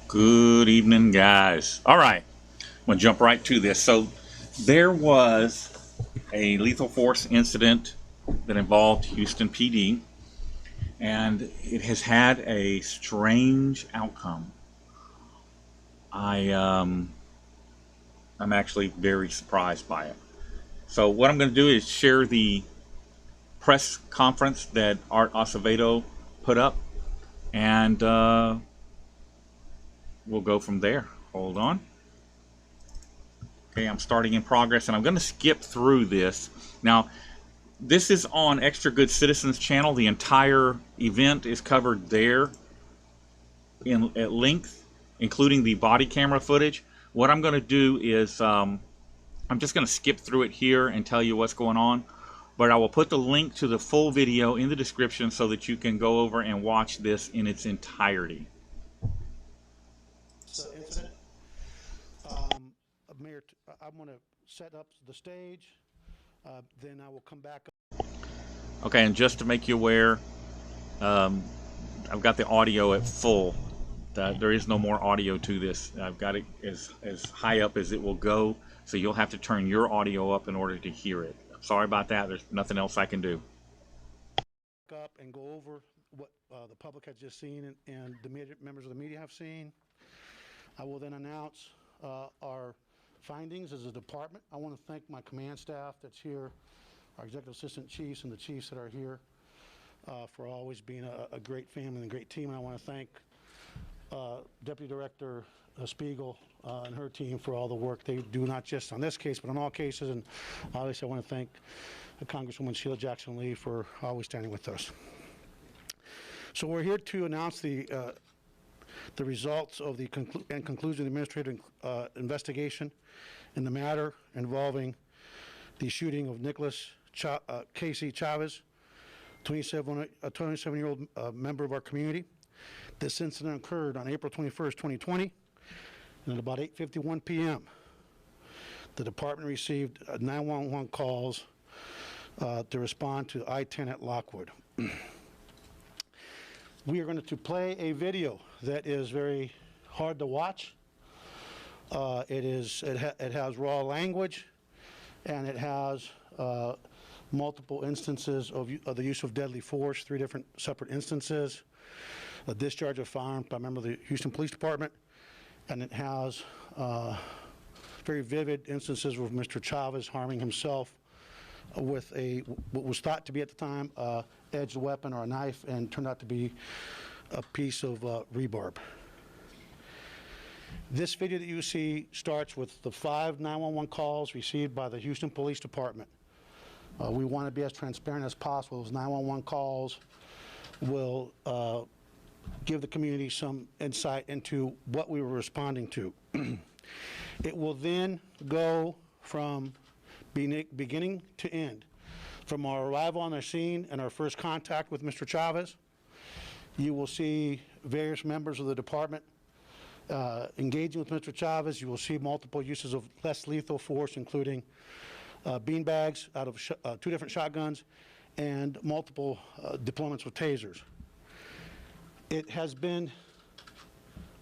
Good evening, guys. All right, I'm gonna jump right to this. So, there was a lethal force incident that involved Houston PD, and it has had a strange outcome. I I'm actually very surprised by it. So, what I'm going to do is share the press conference that Art Acevedo put up, and we'll go from there. Hold on. Okay, I'm starting in progress, and I'm going to skip through this. Now, this is on Extra Good Citizens channel. The entire event is covered there at length, including the body camera footage. What I'm going to do is I'm just going to skip through it here and tell you what's going on. But I will put the link to the full video in the description so that you can go over and watch this in its entirety. Incident. Mayor, I'm going to set up the stage. Then I will come back up. Okay, and just to make you aware, I've got the audio at full. There is no more audio to this. I've got it as high up as it will go, so you'll have to turn your audio up in order to hear it. I'm sorry about that. There's nothing else I can do. Up and go over what the public has just seen and the members of the media have seen. I will then announce our findings as a department. I want to thank my command staff that's here, our executive assistant chiefs and the chiefs that are here for always being a great family and a great team. And I want to thank Deputy Director Spiegel and her team for all the work they do, not just on this case, but on all cases. And obviously I want to thank Congresswoman Sheila Jackson-Lee for always standing with us. So we're here to announce the results of the conclusion of the administrative investigation in the matter involving the shooting of Nicholas Casey Chavez, a 27-year-old member of our community. This incident occurred on April 21st, 2020, and at about 8:51 p.m., the department received 911 calls to respond to I-10 at Lockwood. We are going to play a video that is very hard to watch. It has raw language, and it has multiple instances of the use of deadly force, 3 different separate instances, a discharge of firearm by a member of the Houston Police Department, and it has very vivid instances of Mr. Chavez harming himself with what was thought to be at the time edged weapon or a knife, and turned out to be a piece of rebarb. This video that you see starts with the 5 911 calls received by the Houston Police Department. We want to be as transparent as possible. Those 911 calls will give the community some insight into what we were responding to. It will then go from beginning to end. From our arrival on the scene and our first contact with Mr. Chavez, you will see various members of the department engaging with Mr. Chavez. You will see multiple uses of less lethal force, including beanbags out of 2 different shotguns and multiple deployments with tasers. It has been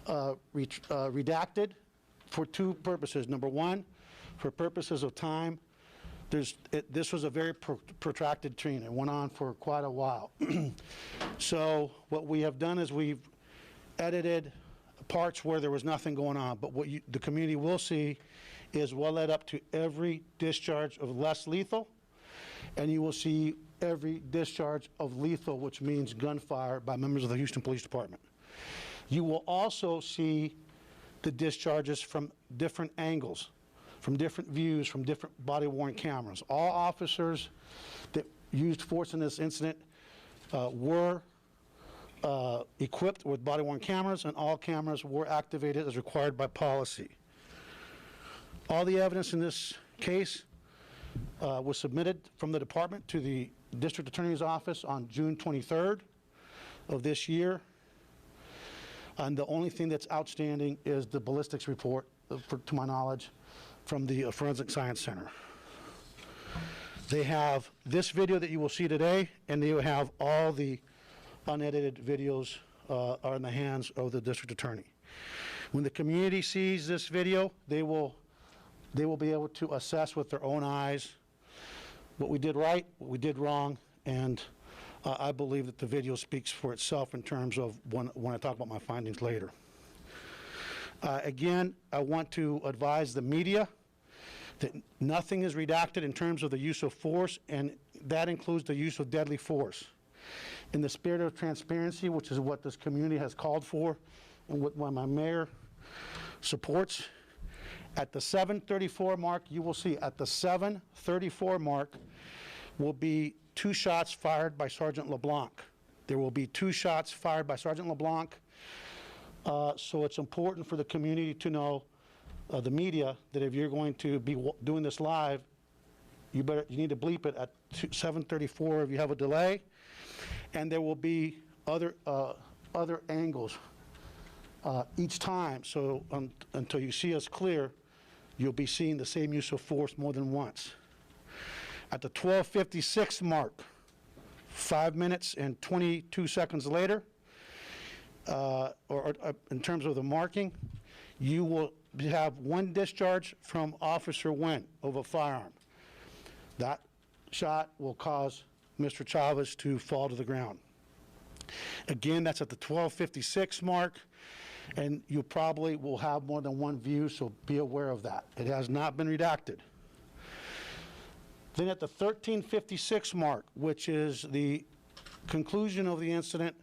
redacted for 2 purposes. Number 1, for purposes of time. This was a very protracted training. It went on for quite a while. So what we have done is we've edited parts where there was nothing going on, but what the community will see is what led up to every discharge of less lethal, and you will see every discharge of lethal, which means gunfire, by members of the Houston Police Department. You will also see the discharges from different angles, from different views, from different body-worn cameras. All officers that used force in this incident were equipped with body-worn cameras, and all cameras were activated as required by policy. All the evidence in this case was submitted from the department to the District Attorney's Office on June 23rd of this year. And the only thing that's outstanding is the ballistics report, to my knowledge, from the Forensic Science Center. They have this video that you will see today, and they will have all the unedited videos are in the hands of the district attorney. When the community sees this video, they will be able to assess with their own eyes what we did right, what we did wrong, and I believe that the video speaks for itself in terms of when I talk about my findings later. Again, I want to advise the media that nothing is redacted in terms of the use of force, and that includes the use of deadly force. In the spirit of transparency, which is what this community has called for, and what my mayor supports, at the 7:34 mark, you will see at the 7:34 mark will be 2 shots fired by Sergeant LeBlanc. There will be 2 shots fired by Sergeant LeBlanc. So it's important for the community to know, the media, that if you're going to be doing this live, you need to bleep it at 7:34 if you have a delay, and there will be other angles each time. So until you see us clear, you'll be seeing the same use of force more than once. At the 12:56 mark, 5 minutes and 22 seconds later, or in terms of the marking, you will have 1 discharge from Officer Wynn of a firearm. That shot will cause Mr. Chavez to fall to the ground. Again, that's at the 12:56 mark, and you probably will have more than 1 view, so be aware of that. It has not been redacted. Then at the 13:56 mark, which is the conclusion of the incident,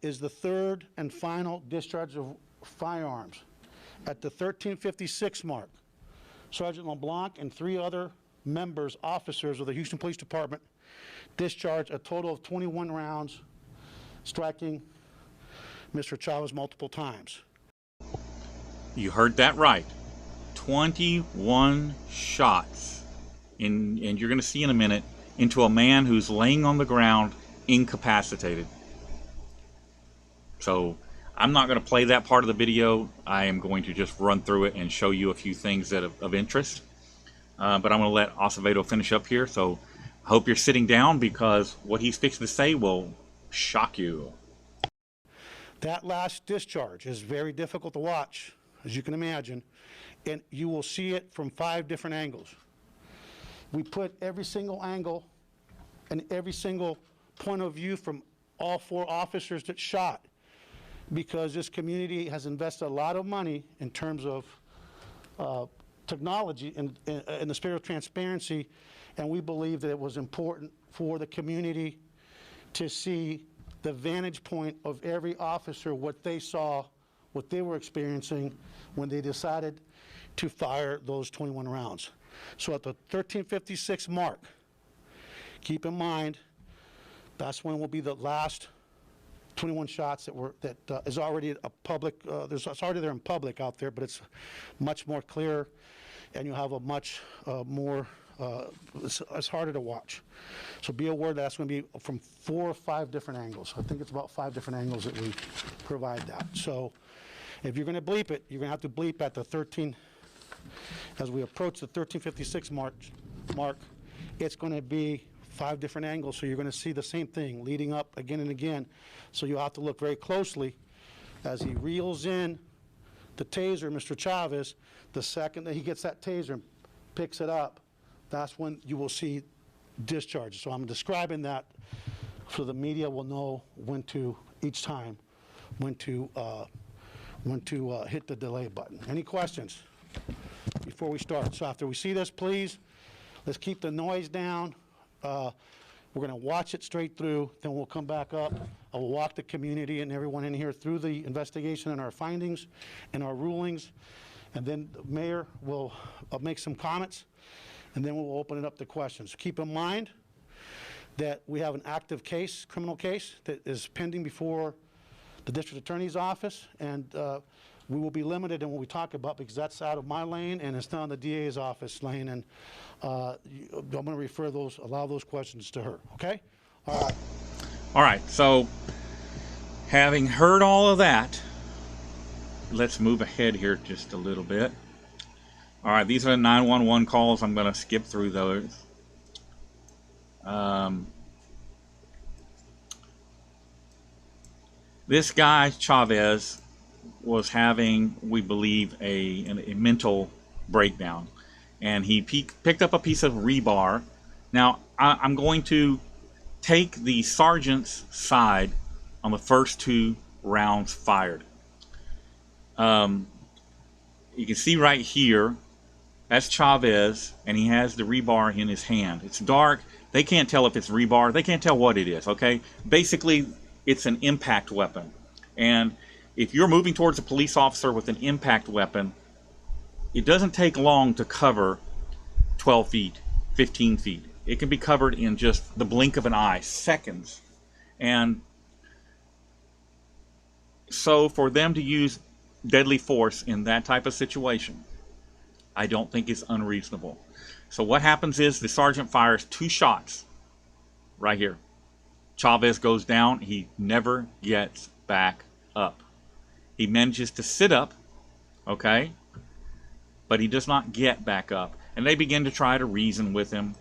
is the 3rd and final discharge of firearms. At the 13:56 mark, Sergeant LeBlanc and 3 other members, officers of the Houston Police Department, discharged a total of 21 rounds, striking Mr. Chavez multiple times. You heard that right. 21 shots. And you're going to see in a minute, into a man who's laying on the ground, incapacitated. So I'm not going to play that part of the video. I am going to just run through it and show you a few things that of interest. But I'm going to let Acevedo finish up here. So I hope you're sitting down, because what he's fixing to say will shock you. That last discharge is very difficult to watch, as you can imagine, and you will see it from 5 different angles. We put every single angle and every single point of view from all 4 officers that shot, because this community has invested a lot of money in terms of technology and in the spirit of transparency, and we believe that it was important for the community to see the vantage point of every officer, what they saw, what they were experiencing when they decided to fire those 21 rounds. So at the 13:56 mark, keep in mind, that's when will be the last 21 shots that is already a public, it's already there in public out there, but it's much more clear, and you have a much more, it's harder to watch. So be aware that's going to be from 4 or 5 different angles. I think it's about 5 different angles that we provide that. So if you're going to bleep it, you're going to have to bleep at the 13, as we approach the 13:56 mark, it's going to be 5 different angles, so you're going to see the same thing leading up again and again. So you'll have to look very closely as he reels in the taser, Mr. Chavez. The second that he gets that taser and picks it up, that's when you will see discharge. So I'm describing that so the media will know when to, each time, when to hit the delay button. Any questions before we start? So after we see this, please, let's keep the noise down. We're going to watch it straight through, then we'll come back up. I will walk the community and everyone in here through the investigation and our findings and our rulings, and then the mayor will make some comments, and then we'll open it up to questions. Keep in mind that we have an active case, criminal case, that is pending before the district attorney's office, and we will be limited in what we talk about, because that's out of my lane and it's not in the DA's office lane, and I'm going to refer those, allow those questions to her, okay? All right. All right, so having heard all of that, let's move ahead here just a little bit. All right, these are the 911 calls. I'm going to skip through those. This guy, Chavez, was having, we believe, a mental breakdown, and he picked up a piece of rebar. Now, I'm going to take the sergeant's side on the first 2 rounds fired. You can see right here, that's Chavez, and he has the rebar in his hand. It's dark. They can't tell if it's rebar. They can't tell what it is, okay? Basically, it's an impact weapon. And if you're moving towards a police officer with an impact weapon, it doesn't take long to cover 12 feet, 15 feet. It can be covered in just the blink of an eye, seconds. And so for them to use deadly force in that type of situation, I don't think is unreasonable. So what happens is the sergeant fires 2 shots right here. Chavez goes down. He never gets back up. He manages to sit up, okay, but he does not get back up. And they begin to try to reason with him.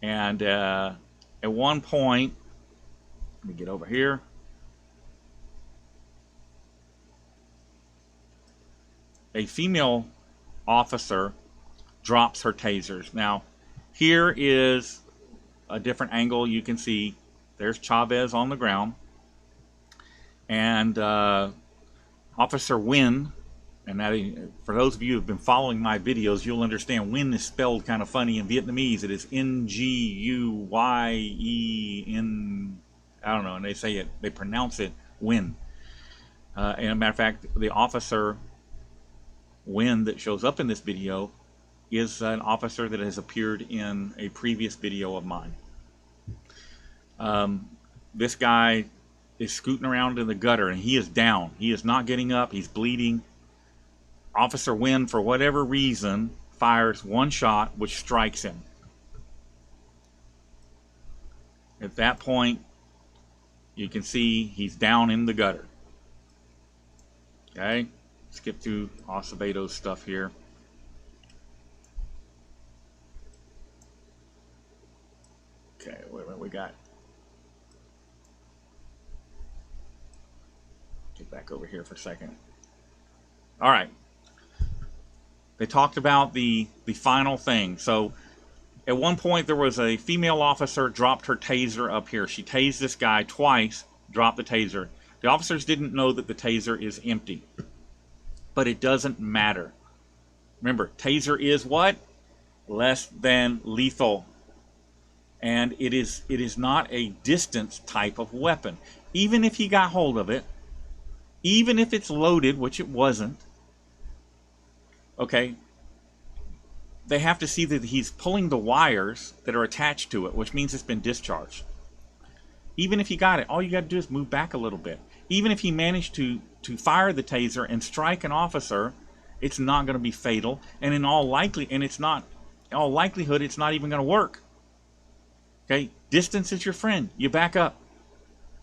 And at one point, let me get over here. A female officer drops her tasers. Now, here is a different angle. You can see there's Chavez on the ground. And Officer Wynn, and that, for those of you who have been following my videos, you'll understand Wynn is spelled kind of funny in Vietnamese. It is N-G-U-Y-E-N, I don't know, and they pronounce it Wynn. And as a matter of fact, the officer Wynn that shows up in this video is an officer that has appeared in a previous video of mine. This guy is scooting around in the gutter, and he is down. He is not getting up. He's bleeding. Officer Wynn, for whatever reason, fires 1 shot, which strikes him. At that point, you can see he's down in the gutter. Okay? Skip through Acevedo's stuff here. Okay, what we got? Get back over here for a second. All right. They talked about the final thing. So at one point there was a female officer dropped her taser up here. She tased this guy twice, dropped the taser. The officers didn't know that the taser is empty. But it doesn't matter. Remember, taser is what? Less than lethal. And it is not a distance type of weapon. Even if he got hold of it, even if it's loaded, which it wasn't, okay, they have to see that he's pulling the wires that are attached to it, which means it's been discharged. Even if you got it, all you got to do is move back a little bit. Even if he managed to fire the taser and strike an officer, it's not going to be fatal, and in all likelihood, it's not even going to work. Okay, distance is your friend. You back up.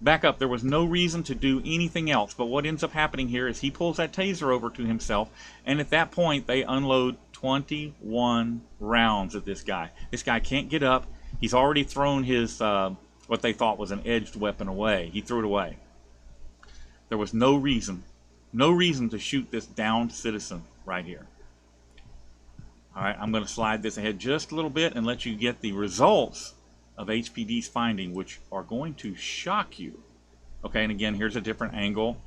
Back up. There was no reason to do anything else, but what ends up happening here is he pulls that taser over to himself, and at that point they unload 21 rounds at this guy. This guy can't get up. He's already thrown his what they thought was an edged weapon away. He threw it away. There was no reason to shoot this downed citizen right here. All right, I'm going to slide this ahead just a little bit and let you get the results of HPD's finding, which are going to shock you. Okay, and again, here's a different angle.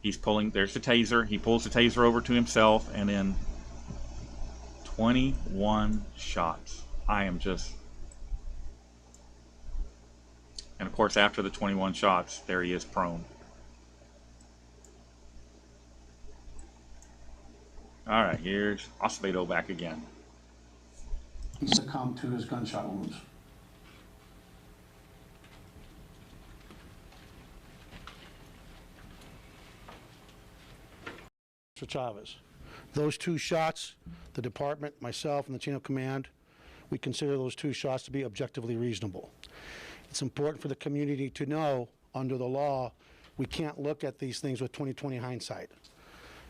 He's pulling, there's the taser. He pulls the taser over to himself, and then 21 shots. I am just... And of course, after the 21 shots, there he is prone. All right, here's Acevedo back again. He succumbed to his gunshot wounds. Mr. Chavez, those 2 shots, the department, myself, and the chain of command, we consider those 2 shots to be objectively reasonable. It's important for the community to know, under the law, we can't look at these things with 20/20 hindsight.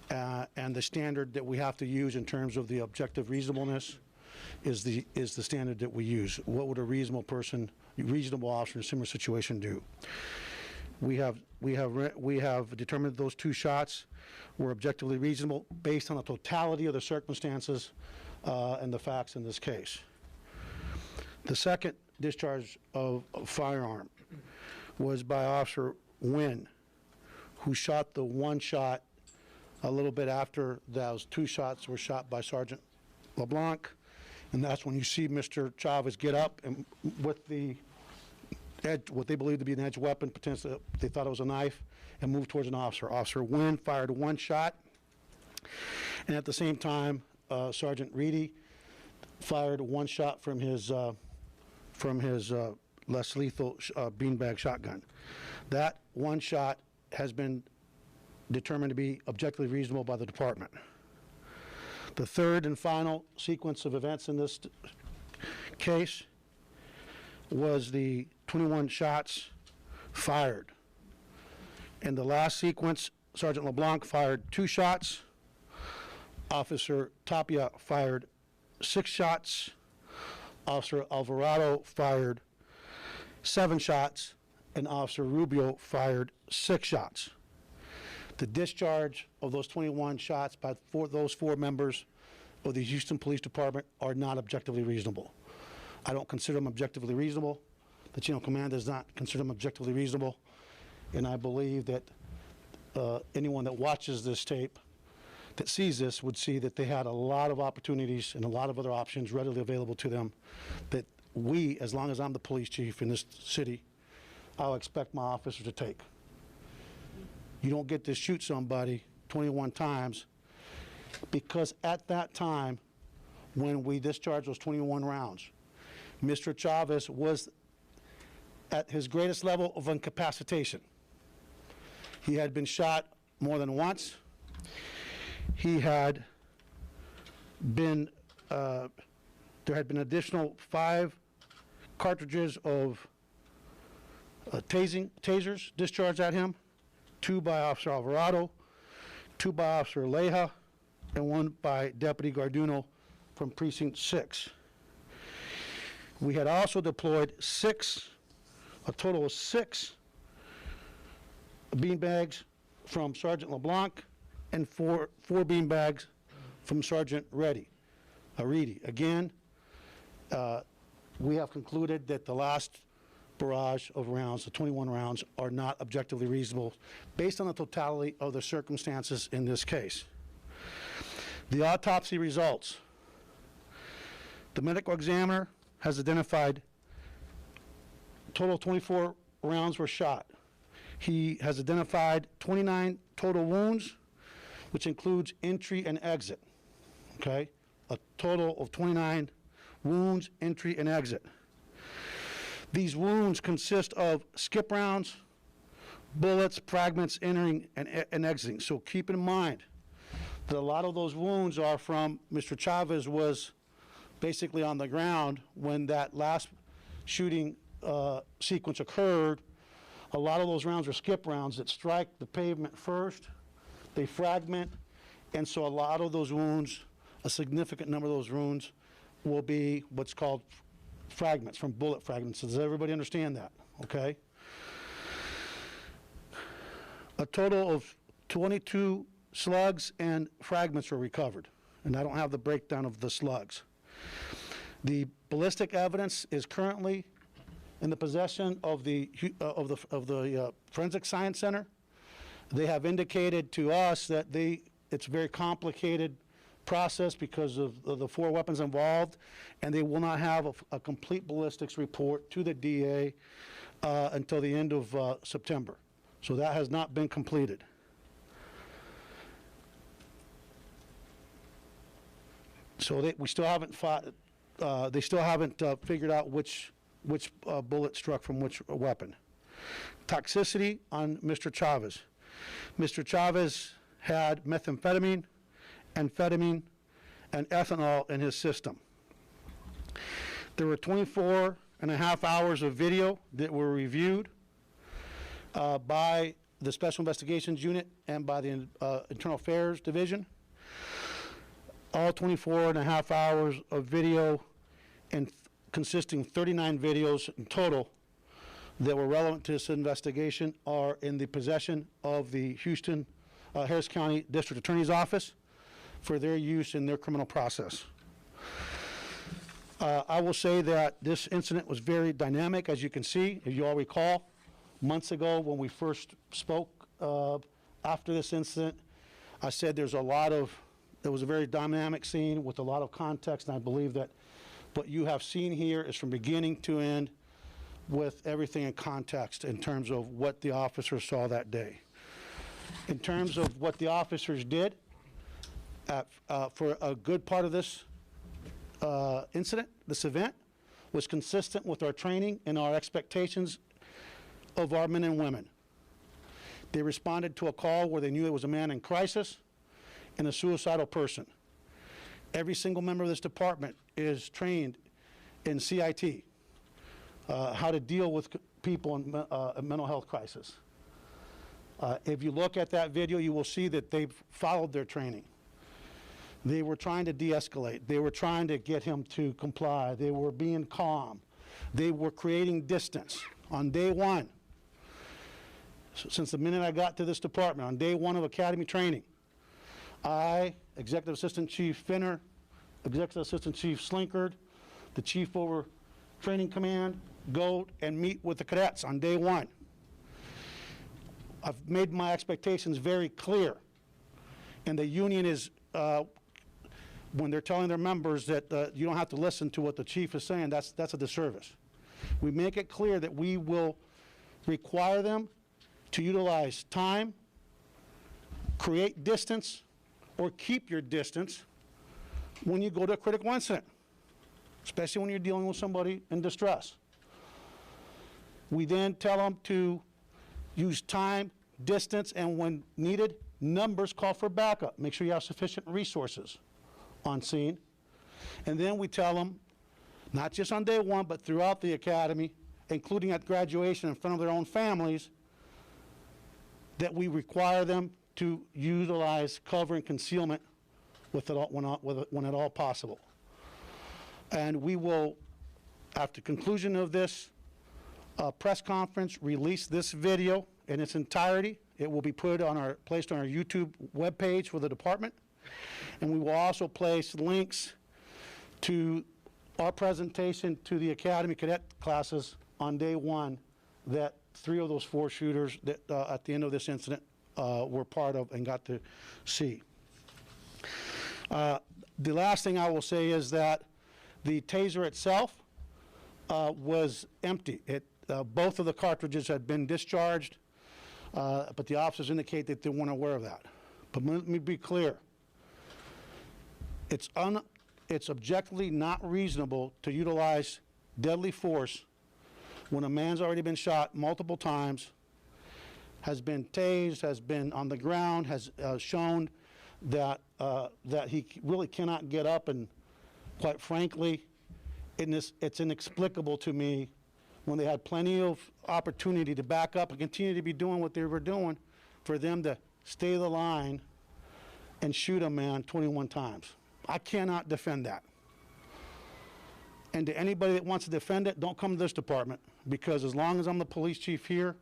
And the standard that we have to use in terms of the objective reasonableness is the standard that we use. What would a reasonable officer in a similar situation do? We have determined those 2 shots were objectively reasonable based on the totality of the circumstances and the facts in this case. The second discharge of a firearm was by Officer Nguyen, who shot the 1 shot a little bit after those 2 shots were shot by Sergeant LeBlanc, and that's when you see Mr. Chavez get up and with the edge, what they believed to be an edge weapon, potentially they thought it was a knife, and moved towards an officer. Officer Nguyen fired 1 shot, and at the same time, Sergeant Reedy fired 1 shot from his less lethal beanbag shotgun. That 1 shot has been determined to be objectively reasonable by the department. The third and final sequence of events in this case was the 21 shots fired. In the last sequence, Sergeant LeBlanc fired 2 shots. Officer Tapia fired 6 shots. Officer Alvarado fired 7 shots, and Officer Rubio fired 6 shots. The discharge of those 21 shots by those 4 members of the Houston Police Department are not objectively reasonable. I don't consider them objectively reasonable. The chain of command does not consider them objectively reasonable, and I believe that anyone that watches this tape that sees this would see that they had a lot of opportunities and a lot of other options readily available to them that we, as long as I'm the police chief in this city, I'll expect my officers to take. You don't get to shoot somebody 21 times because at that time, when we discharged those 21 rounds, Mr. Chavez was at his greatest level of incapacitation. He had been shot more than once. He had been, there had been additional 5 cartridges of tasers discharged at him, 2 by Officer Alvarado, 2 by Officer Leja, and 1 by Deputy Garduno from Precinct 6. We had also deployed a total of 6 beanbags from Sergeant LeBlanc and 4 beanbags from Sergeant Reedy. Again, we have concluded that the last barrage of rounds, the 21 rounds, are not objectively reasonable based on the totality of the circumstances in this case. The autopsy results. The medical examiner has identified a total of 24 rounds were shot. He has identified 29 total wounds, which includes entry and exit, okay? A total of 29 wounds, entry and exit. These wounds consist of skip rounds, bullets, fragments entering and exiting. So keep in mind that a lot of those wounds are from Mr. Chavez was basically on the ground when that last shooting sequence occurred. A lot of those rounds are skip rounds that strike the pavement first, they fragment, and so a lot of those wounds, a significant number of those wounds, will be what's called fragments, from bullet fragments. Does everybody understand that? Okay? A total of 22 slugs and fragments were recovered, and I don't have the breakdown of the slugs. The ballistic evidence is currently in the possession of the Forensic Science Center. They have indicated to us that it's a very complicated process because of the 4 weapons involved, and they will not have a complete ballistics report to the DA until the end of September. So that has not been completed. So we still haven't they still haven't figured out which bullet struck from which weapon. Toxicity on Mr. Chavez. Mr. Chavez had methamphetamine, amphetamine, and ethanol in his system. There were 24 and a half hours of video that were reviewed by the Special Investigations Unit and by the Internal Affairs Division. All 24 and a half hours of video, and consisting of 39 videos in total, that were relevant to this investigation are in the possession of the Houston, Harris County District Attorney's Office for their use in their criminal process. I will say that this incident was very dynamic, as you can see. If you all recall, months ago when we first spoke after this incident, I said it was a very dynamic scene with a lot of context, and I believe that what you have seen here is from beginning to end with everything in context in terms of what the officers saw that day. In terms of what the officers did, for a good part of this this event, was consistent with our training and our expectations of our men and women. They responded to a call where they knew it was a man in crisis and a suicidal person. Every single member of this department is trained in CIT, how to deal with people in a mental health crisis. If you look at that video, you will see that they've followed their training. They were trying to de-escalate. They were trying to get him to comply. They were being calm. They were creating distance. On day one, since the minute I got to this department, on day one of academy training, I, Executive Assistant Chief Finner, Executive Assistant Chief Slinkard, the Chief over Training Command, go and meet with the cadets on day one. I've made my expectations very clear. And the union is, when they're telling their members that you don't have to listen to what the chief is saying, that's a disservice. We make it clear that we will require them to utilize time, create distance, or keep your distance when you go to a critical incident, especially when you're dealing with somebody in distress. We then tell them to use time, distance, and when needed, numbers call for backup. Make sure you have sufficient resources on scene. And then we tell them, not just on day one, but throughout the academy, including at graduation in front of their own families, that we require them to utilize cover and concealment when at all possible. And we will, after conclusion of this press conference, release this video in its entirety. It will be placed on our YouTube webpage for the department. And we will also place links to our presentation to the Academy Cadet classes on day one that 3 of those 4 shooters that at the end of this incident were part of and got to see. The last thing I will say is that the taser itself was empty. Both of the cartridges had been discharged, but the officers indicate that they weren't aware of that. But let me be clear. It's objectively not reasonable to utilize deadly force when a man's already been shot multiple times, has been tased, has been on the ground, has shown that he really cannot get up, and quite frankly, it's inexplicable to me when they had plenty of opportunity to back up and continue to be doing what they were doing, for them to stay the line and shoot a man 21 times. I cannot defend that. And to anybody that wants to defend it, don't come to this department, because as long as I'm the police chief here,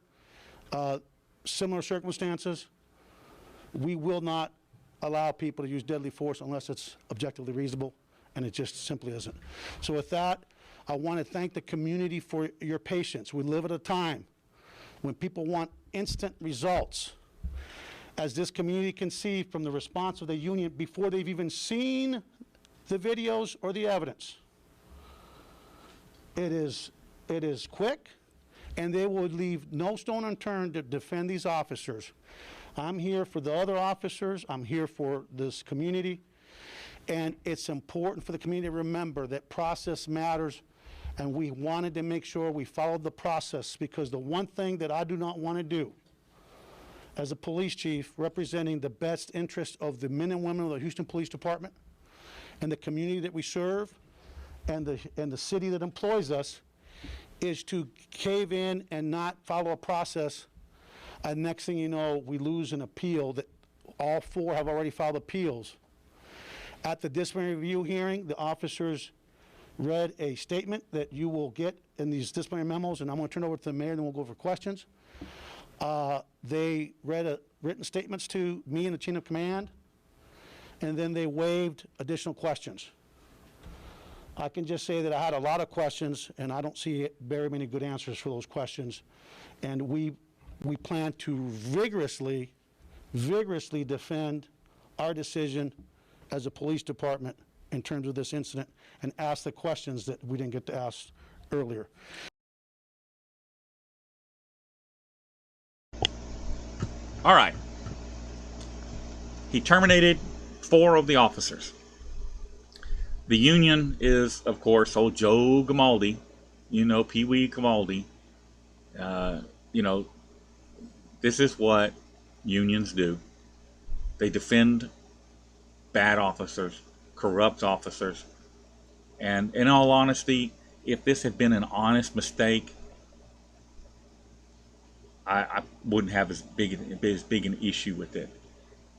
similar circumstances, we will not allow people to use deadly force unless it's objectively reasonable, and it just simply isn't. So with that, I want to thank the community for your patience. We live at a time when people want instant results. As this community can see from the response of the union before they've even seen the videos or the evidence, it is quick, and they will leave no stone unturned to defend these officers. I'm here for the other officers. I'm here for this community. And it's important for the community to remember that process matters, and we wanted to make sure we followed the process, because the one thing that I do not want to do as a police chief representing the best interest of the men and women of the Houston Police Department and the community that we serve and the city that employs us, is to cave in and not follow a process. And next thing you know, we lose an appeal that all 4 have already filed appeals. At the disciplinary review hearing, the officers read a statement that you will get in these disciplinary memos, and I'm going to turn it over to the mayor, and then we'll go over questions. They read written statements to me and the chain of command, and then they waived additional questions. I can just say that I had a lot of questions, and I don't see very many good answers for those questions. And we plan to vigorously defend our decision as a police department in terms of this incident and ask the questions that we didn't get to ask earlier. All right. He terminated 4 of the officers. The union is, of course, old Joe Grimaldi, you know, Pee Wee Grimaldi. You know, this is what unions do. They defend bad officers, corrupt officers. And in all honesty, if this had been an honest mistake, I wouldn't have as big an issue with it.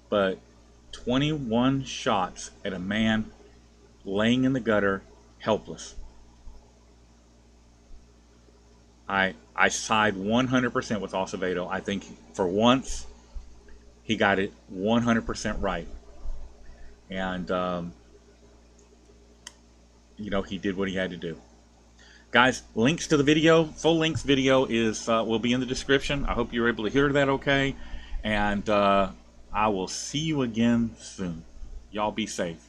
But 21 shots at a man laying in the gutter, helpless. I side 100% with Acevado. I think for once he got it 100% right, and you know, he did what he had to do. Guys, links to the video, full length video is will be in the description. I hope you were able to hear that okay, and I will see you again soon. Y'all be safe.